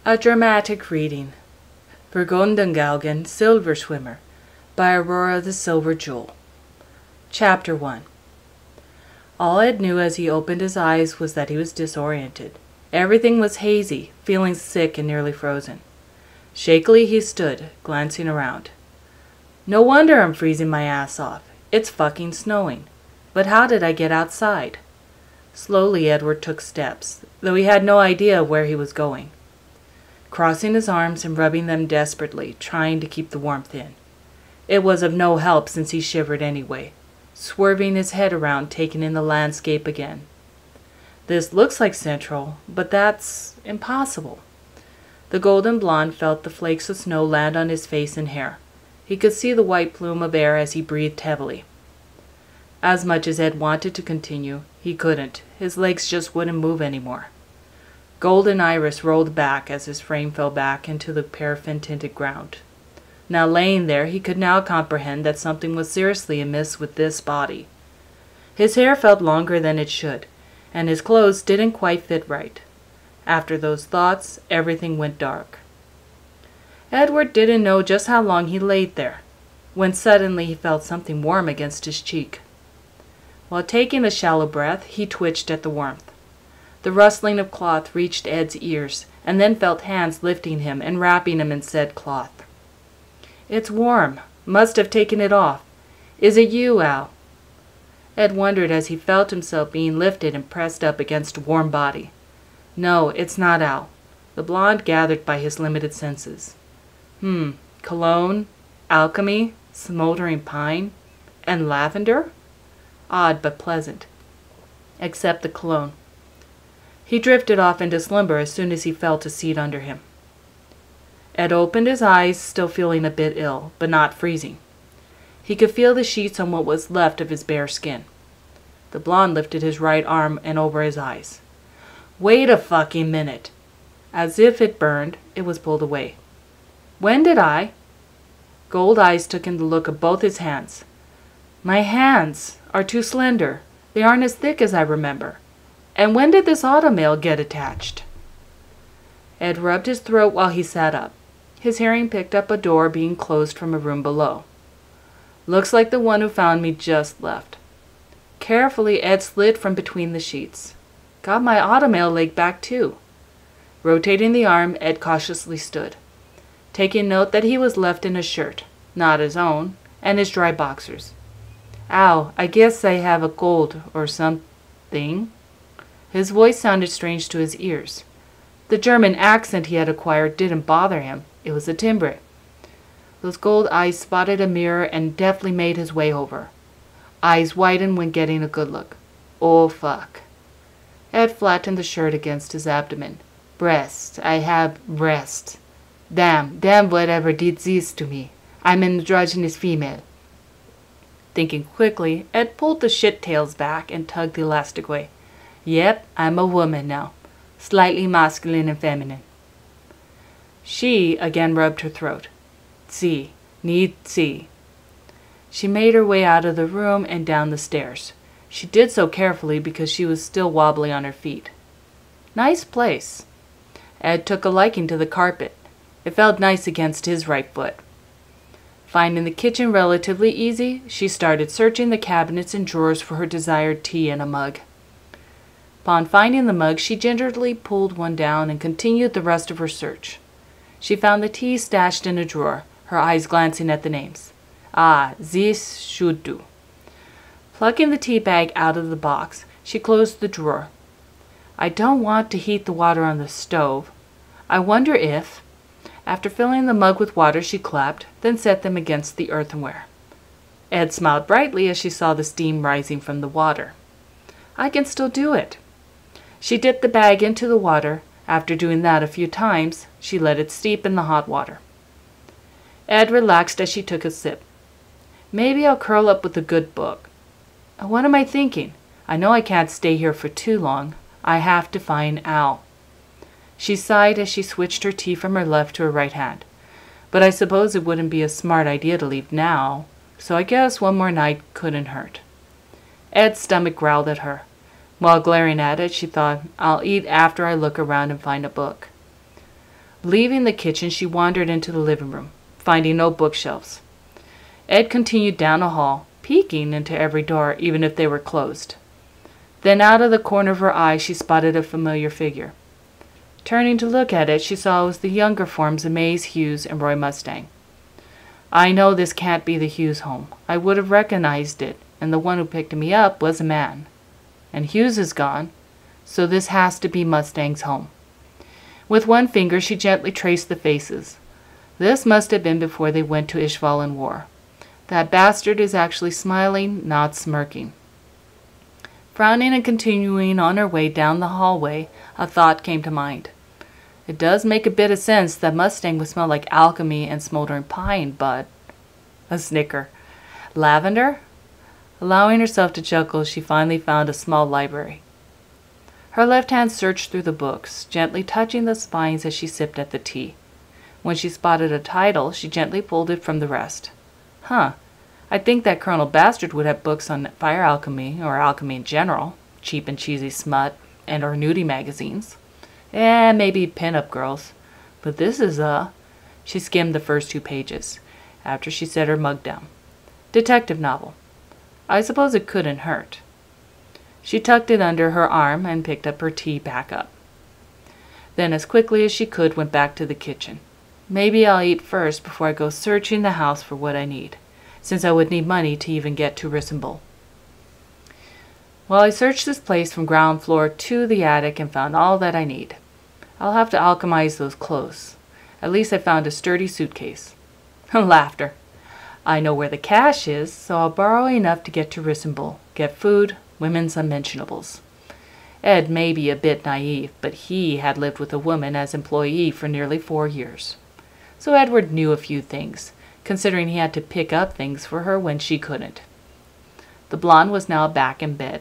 A dramatic reading. Vergoldungaugen, Silberschimmer, by Aurora the Silver Jewel. Chapter 1. All Ed knew as he opened his eyes was that he was disoriented. Everything was hazy, feeling sick and nearly frozen. Shakily he stood, glancing around. No wonder I'm freezing my ass off. It's fucking snowing. But how did I get outside? Slowly Edward took steps, though he had no idea where he was going. Crossing his arms and rubbing them desperately, trying to keep the warmth in. It was of no help since he shivered anyway, swerving his head around, taking in the landscape again. This looks like Central, but that's impossible. The golden blonde felt the flakes of snow land on his face and hair. He could see the white plume of air as he breathed heavily. As much as Ed wanted to continue, he couldn't. His legs just wouldn't move anymore. Golden iris rolled back as his frame fell back into the paraffin-tinted ground. Now laying there, he could now comprehend that something was seriously amiss with this body. His hair felt longer than it should, and his clothes didn't quite fit right. After those thoughts, everything went dark. Edward didn't know just how long he laid there, when suddenly he felt something warm against his cheek. While taking a shallow breath, he twitched at the warmth. The rustling of cloth reached Ed's ears, and then felt hands lifting him and wrapping him in said cloth. It's warm. Must have taken it off. Is it you, Al? Ed wondered as he felt himself being lifted and pressed up against a warm body. No, it's not Al. The blonde gathered by his limited senses. Cologne, alchemy, smoldering pine, and lavender? Odd but pleasant. Except the cologne. He drifted off into slumber as soon as he felt a seat under him. Ed opened his eyes, still feeling a bit ill, but not freezing. He could feel the sheets on what was left of his bare skin. The blonde lifted his right arm and over his eyes. Wait a fucking minute. As if it burned, it was pulled away. When did I? Gold eyes took in the look of both his hands. My hands are too slender. They aren't as thick as I remember. And when did this automail get attached? Ed rubbed his throat while he sat up. His hearing picked up a door being closed from a room below. Looks like the one who found me just left. Carefully, Ed slid from between the sheets. Got my automail leg back too. Rotating the arm, Ed cautiously stood, taking note that he was left in a shirt, not his own, and his dry boxers. Ow, I guess I have a cold or something. His voice sounded strange to his ears. The German accent he had acquired didn't bother him. It was a timbre. Those gold eyes spotted a mirror and deftly made his way over. Eyes widened when getting a good look. Oh, fuck. Ed flattened the shirt against his abdomen. Breast. I have breast. Damn whatever did this to me. I'm an androgynous female. Thinking quickly, Ed pulled the shit tails back and tugged the elastic away. Yep, I'm a woman now. Slightly masculine and feminine. She again rubbed her throat. Need see. She made her way out of the room and down the stairs. She did so carefully because she was still wobbly on her feet. Nice place. Ed took a liking to the carpet. It felt nice against his right foot. Finding the kitchen relatively easy, she started searching the cabinets and drawers for her desired tea in a mug. Upon finding the mug, she gingerly pulled one down and continued the rest of her search. She found the tea stashed in a drawer, her eyes glancing at the names. Ah, this should do. Plucking the tea bag out of the box, she closed the drawer. I don't want to heat the water on the stove. I wonder if... After filling the mug with water, she clapped, then set them against the earthenware. Ed smiled brightly as she saw the steam rising from the water. I can still do it. She dipped the bag into the water. After doing that a few times, she let it steep in the hot water. Ed relaxed as she took a sip. Maybe I'll curl up with a good book. What am I thinking? I know I can't stay here for too long. I have to find Al. She sighed as she switched her tea from her left to her right hand. But I suppose it wouldn't be a smart idea to leave now, so I guess one more night couldn't hurt. Ed's stomach growled at her. While glaring at it, she thought, I'll eat after I look around and find a book. Leaving the kitchen, she wandered into the living room, finding no bookshelves. Ed continued down the hall, peeking into every door, even if they were closed. Then out of the corner of her eye, she spotted a familiar figure. Turning to look at it, she saw it was the younger forms of Maze Hughes and Roy Mustang. I know this can't be the Hughes home. I would have recognized it, and the one who picked me up was a man. And Hughes is gone, so this has to be Mustang's home. With one finger, she gently traced the faces. This must have been before they went to Ishval war. That bastard is actually smiling, not smirking. Frowning and continuing on her way down the hallway, a thought came to mind. It does make a bit of sense that Mustang would smell like alchemy and smoldering pine, but... A snicker. Lavender? Allowing herself to chuckle, she finally found a small library. Her left hand searched through the books, gently touching the spines as she sipped at the tea. When she spotted a title, she gently pulled it from the rest. I'd think that Colonel Bastard would have books on fire alchemy, or alchemy in general, cheap and cheesy smut, and or nudie magazines. Maybe pin-up girls. But this is a... She skimmed the first 2 pages, after she set her mug down. Detective novel. I suppose it couldn't hurt. She tucked it under her arm and picked up her tea back up. Then as quickly as she could went back to the kitchen. Maybe I'll eat first before I go searching the house for what I need, since I would need money to even get to Rissenbull. Well, I searched this place from ground floor to the attic and found all that I need. I'll have to alchemize those clothes. At least I found a sturdy suitcase. Laughter. I know where the cash is, so I'll borrow enough to get to Rissenbull, get food, women's unmentionables. Ed may be a bit naive, but he had lived with a woman as employee for nearly 4 years. So Edward knew a few things, considering he had to pick up things for her when she couldn't. The blonde was now back in bed.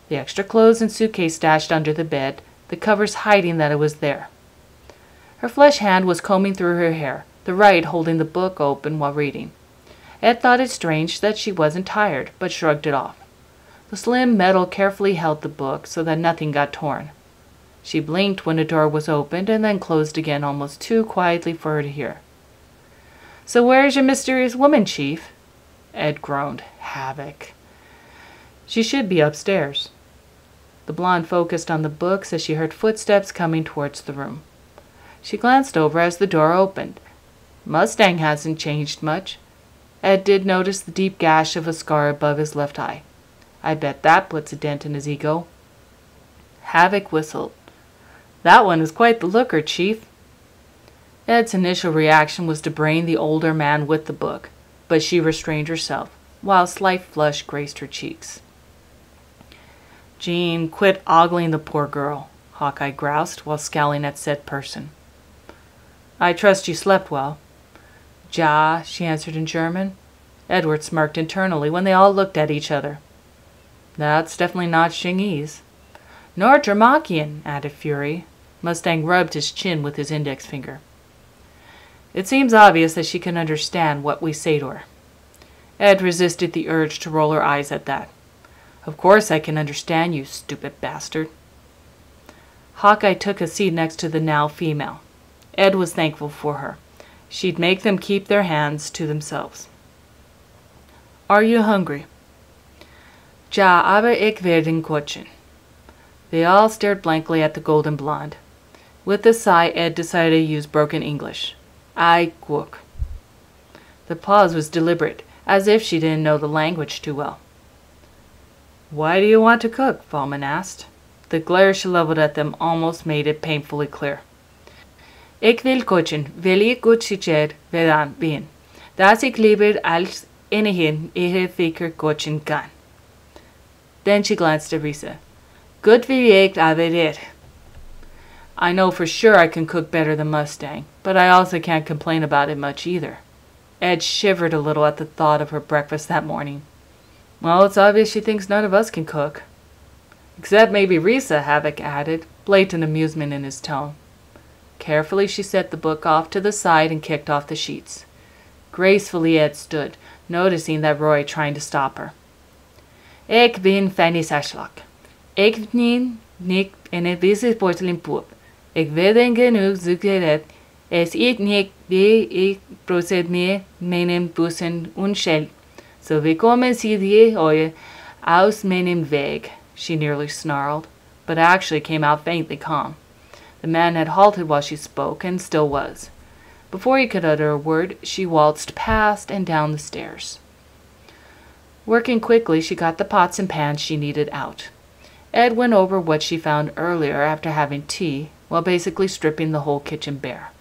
The extra clothes and suitcase stashed under the bed, the covers hiding that it was there. Her flesh hand was combing through her hair, the right holding the book open while reading. Ed thought it strange that she wasn't tired, but shrugged it off. The slim metal carefully held the book so that nothing got torn. She blinked when the door was opened and then closed again almost too quietly for her to hear. So where is your mysterious woman, Chief? Ed groaned. Havoc. She should be upstairs. The blonde focused on the books as she heard footsteps coming towards the room. She glanced over as the door opened. Mustang hasn't changed much. Ed did notice the deep gash of a scar above his left eye. I bet that puts a dent in his ego. Havoc whistled. That one is quite the looker, Chief. Ed's initial reaction was to brain the older man with the book, but she restrained herself, while a slight flush graced her cheeks. Jean, quit ogling the poor girl, Hawkeye groused while scowling at said person. I trust you slept well. Ja, she answered in German. Edward smirked internally when they all looked at each other. That's definitely not Shingese. Nor Dramakian, added Fury. Mustang rubbed his chin with his index finger. It seems obvious that she can understand what we say to her. Ed resisted the urge to roll her eyes at that. Of course I can understand you, stupid bastard. Hawkeye took a seat next to the now female. Ed was thankful for her. She'd make them keep their hands to themselves. Are you hungry? Ja, aber ich werde kochen. They all stared blankly at the golden blonde. With a sigh, Ed decided to use broken English. I cook. The pause was deliberate, as if she didn't know the language too well. Why do you want to cook? Ballman asked. The glare she leveled at them almost made it painfully clear. Ik wil kochen, wil ik goed sicher werden bin. Das ik lieber als ohnehin fiker kochen kann. Then she glanced at Risa. Good wie ik aber it. I know for sure I can cook better than Mustang, but I also can't complain about it much either. Ed shivered a little at the thought of her breakfast that morning. Well, it's obvious she thinks none of us can cook. Except maybe Risa, Havoc added, blatant amusement in his tone. Carefully she set the book off to the side and kicked off the sheets. Gracefully Ed stood, noticing that Roy trying to stop her. Ik bin Fanny Saschlock. Ik neem niet in het business portelen poep. Ik weet genoeg zoekeret Es ik niet wie ik proced me menem bussen unschel. So we komen see the oye aus menem weg, she nearly snarled, but actually came out faintly calm. The man had halted while she spoke, and still was. Before he could utter a word, she waltzed past and down the stairs. Working quickly, she got the pots and pans she needed out. Ed went over what she found earlier after having tea, while basically stripping the whole kitchen bare.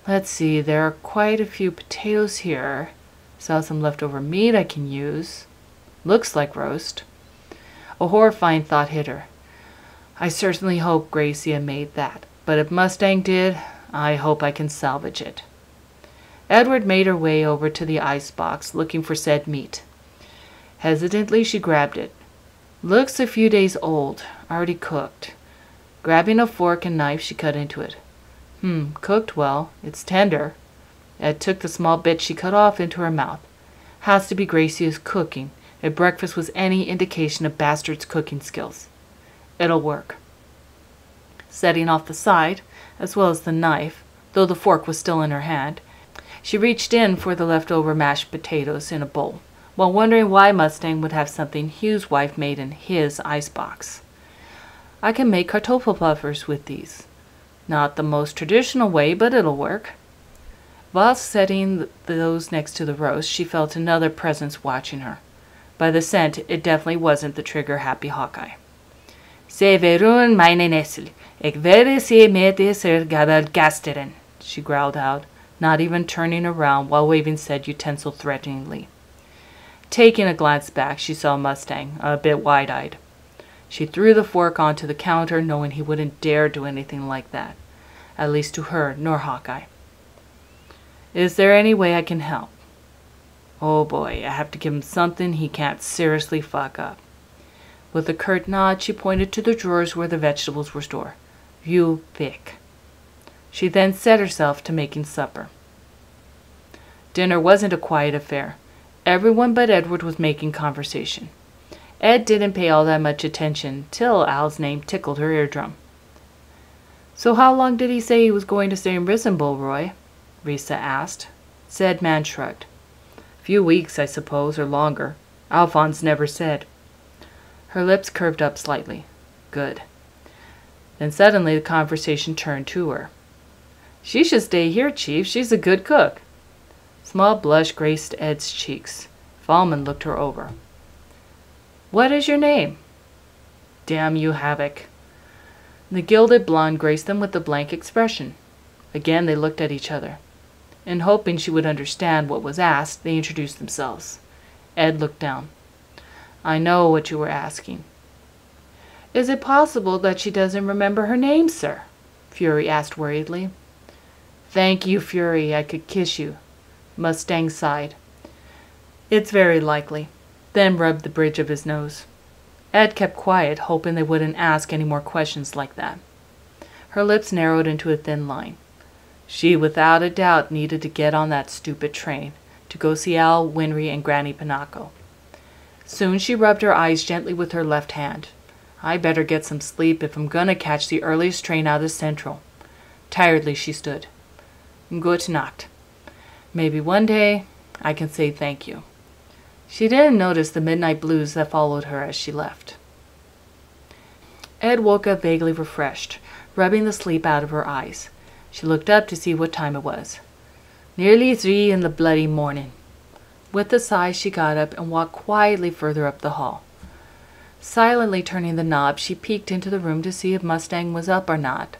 Let's see, there are quite a few potatoes here. Saw some leftover meat I can use. Looks like roast. A horrifying thought hit her. I certainly hope Gracia made that, but if Mustang did, I hope I can salvage it. Edward made her way over to the icebox, looking for said meat. Hesitantly, she grabbed it. Looks a few days old, already cooked. Grabbing a fork and knife, she cut into it. Cooked well. It's tender. Ed took the small bit she cut off into her mouth. Has to be Gracia's cooking, if breakfast was any indication of Bastard's cooking skills. It'll work. Setting off the side, as well as the knife, though the fork was still in her hand, she reached in for the leftover mashed potatoes in a bowl, while wondering why Mustang would have something Hugh's wife made in his icebox. I can make kartoffelpuffers with these. Not the most traditional way, but it'll work. While setting those next to the roast, she felt another presence watching her. By the scent, it definitely wasn't the trigger-happy Hawkeye. Se verun meine Nessel, ik werde se met ser gabel gasteren, she growled out, not even turning around while waving said utensil threateningly. Taking a glance back, she saw Mustang, a bit wide-eyed. She threw the fork onto the counter, knowing he wouldn't dare do anything like that, at least to her nor Hawkeye. Is there any way I can help? Oh boy, I have to give him something he can't seriously fuck up. With a curt nod, she pointed to the drawers where the vegetables were stored. You pick. She then set herself to making supper. Dinner wasn't a quiet affair. Everyone but Edward was making conversation. Ed didn't pay all that much attention till Al's name tickled her eardrum. So how long did he say he was going to stay in Risenbull, Roy? Risa asked. Said man shrugged. Few weeks, I suppose, or longer. Alphonse never said. Her lips curved up slightly. Good. Then suddenly the conversation turned to her. She should stay here, Chief. She's a good cook. Small blush graced Ed's cheeks. Fallman looked her over. What is your name? Damn you, Havoc. The gilded blonde graced them with a blank expression. Again they looked at each other. And hoping she would understand what was asked, they introduced themselves. Ed looked down. I know what you were asking. Is it possible that she doesn't remember her name, sir? Fury asked worriedly. Thank you, Fury. I could kiss you. Mustang sighed. It's very likely. Then rubbed the bridge of his nose. Ed kept quiet, hoping they wouldn't ask any more questions like that. Her lips narrowed into a thin line. She, without a doubt, needed to get on that stupid train, to go see Al, Winry, and Granny Pinaco. Soon she rubbed her eyes gently with her left hand. I better get some sleep if I'm gonna catch the earliest train out of Central. Tiredly she stood. Gute Nacht. Maybe one day I can say thank you. She didn't notice the midnight blues that followed her as she left. Ed woke up vaguely refreshed, rubbing the sleep out of her eyes. She looked up to see what time it was. Nearly 3 in the bloody morning. With a sigh, she got up and walked quietly further up the hall. Silently turning the knob, she peeked into the room to see if Mustang was up or not.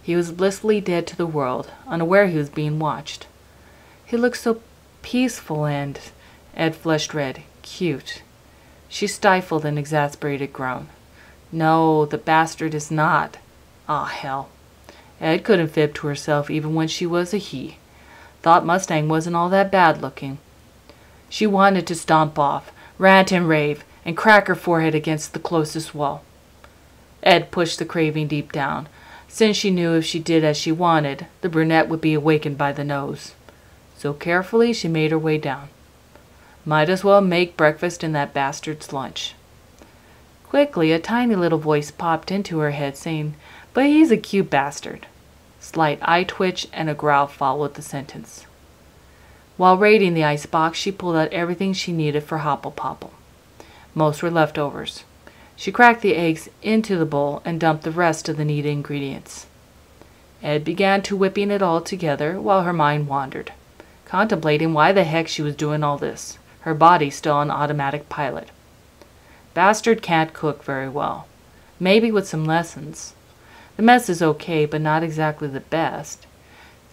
He was blissfully dead to the world, unaware he was being watched. He looked so peaceful and, Ed flushed red, cute. She stifled an exasperated groan. No, the bastard is not. Ah, hell. Ed couldn't fib to herself even when she was a he. Thought Mustang wasn't all that bad looking. She wanted to stomp off, rant and rave, and crack her forehead against the closest wall. Ed pushed the craving deep down, since she knew if she did as she wanted, the brunette would be awakened by the nose. So carefully she made her way down. Might as well make breakfast in that bastard's lunch. Quickly, a tiny little voice popped into her head saying, "But he's a cute bastard." Slight eye twitch and a growl followed the sentence. While raiding the icebox, she pulled out everything she needed for Hopple Popple. Most were leftovers. She cracked the eggs into the bowl and dumped the rest of the needed ingredients. Ed began to whipping it all together while her mind wandered, contemplating why the heck she was doing all this, her body still on automatic pilot. Bastard can't cook very well. Maybe with some lessons. The mess is okay, but not exactly the best.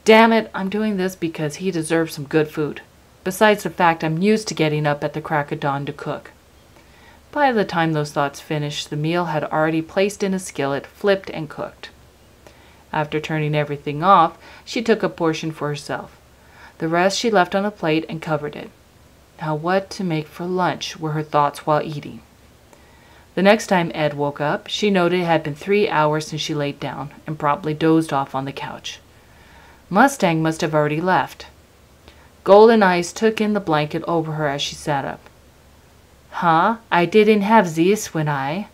Damn it, I'm doing this because he deserves some good food. Besides the fact I'm used to getting up at the crack of dawn to cook. By the time those thoughts finished, the meal had already placed in a skillet, flipped and cooked. After turning everything off, she took a portion for herself. The rest she left on a plate and covered it. Now what to make for lunch were her thoughts while eating. The next time Ed woke up, she noted it had been 3 hours since she laid down and promptly dozed off on the couch. Mustang must have already left. Golden eyes took in the blanket over her as she sat up. Huh? I didn't have this when I...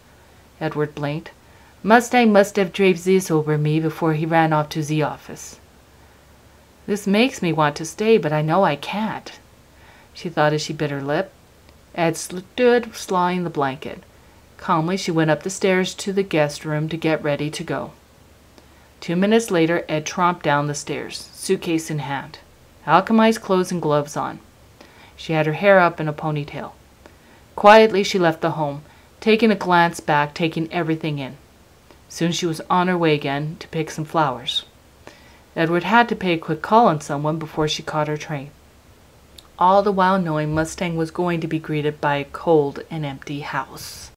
Edward blinked. Mustang must have draped this over me before he ran off to the office. This makes me want to stay, but I know I can't, she thought as she bit her lip. Ed stood slawing the blanket. Calmly she went up the stairs to the guest room to get ready to go. 2 minutes later, Ed tromped down the stairs, suitcase in hand, alchemized clothes and gloves on. She had her hair up in a ponytail. Quietly she left the home, taking a glance back, taking everything in. Soon she was on her way again to pick some flowers. Edward had to pay a quick call on someone before she caught her train. All the while knowing Mustang was going to be greeted by a cold and empty house.